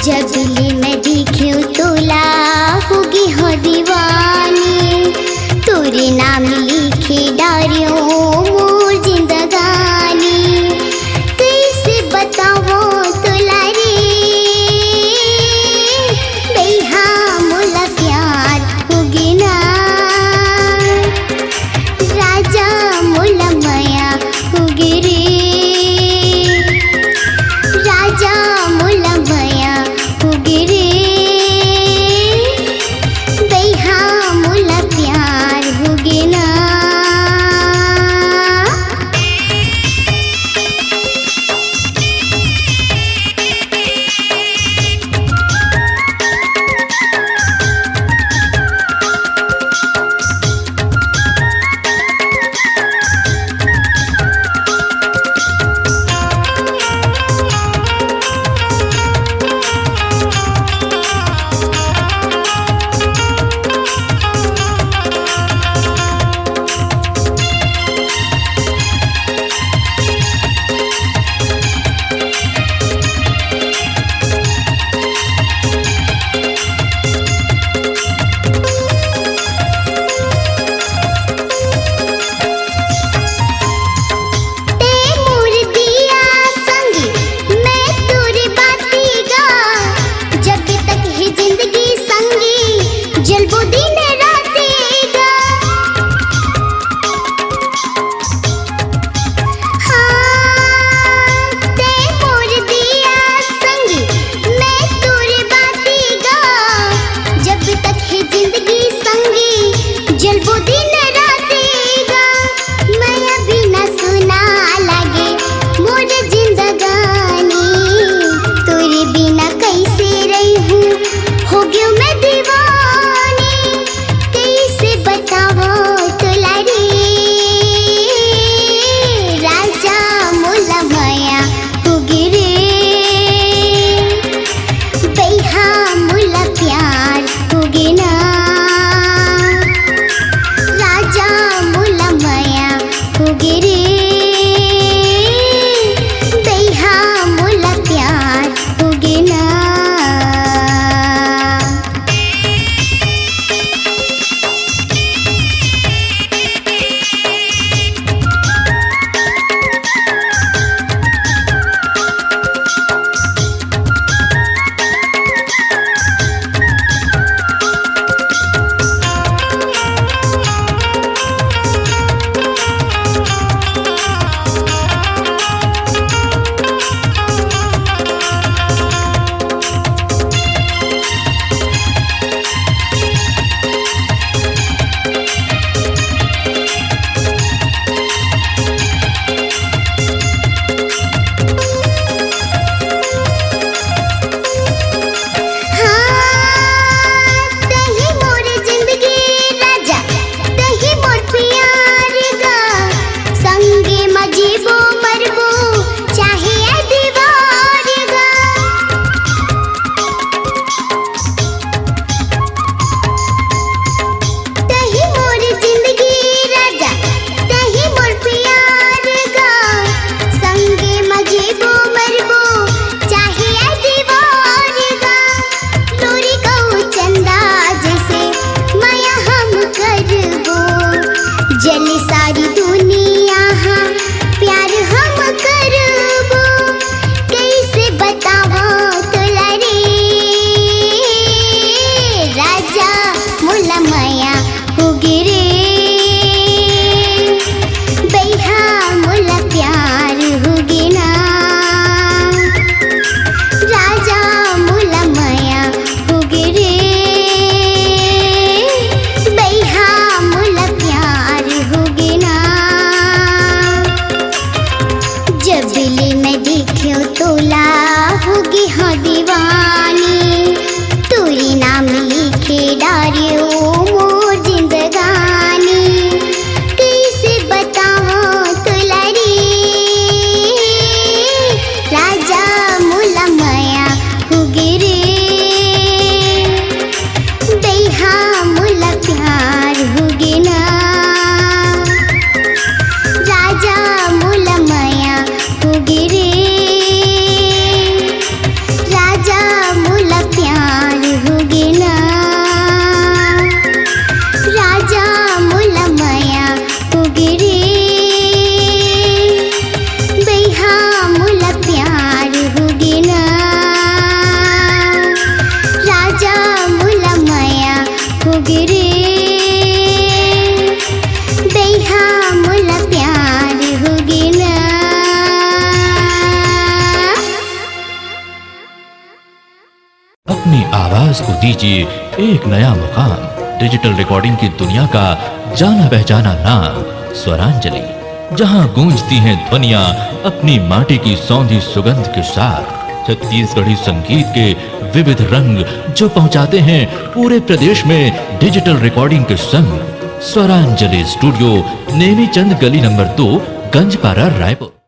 जबले मैं देखूं तोला होगी हो दीवानी, तोरे नाम लिखे डारियो मोर जिंदगानी। कैसे बतावो तोला रे बेहा मोला प्यार होगी ना, राजा मोला माया होगी रे, राजा मोला माया होगी रे, बेहा मोला प्यार होगी ना। राजा आवाज को दीजिए एक नया मुकाम। डिजिटल रिकॉर्डिंग की दुनिया का जाना पहचाना नाम स्वरांजलि, जहां गूंजती हैं ध्वनियां अपनी माटी की सौंधी सुगंध के साथ। छत्तीसगढ़ी संगीत के विविध रंग जो पहुंचाते हैं पूरे प्रदेश में डिजिटल रिकॉर्डिंग के संग। स्वरांजलि स्टूडियो, नेमीचंद गली नंबर 2, गंजपारा, रायपुर।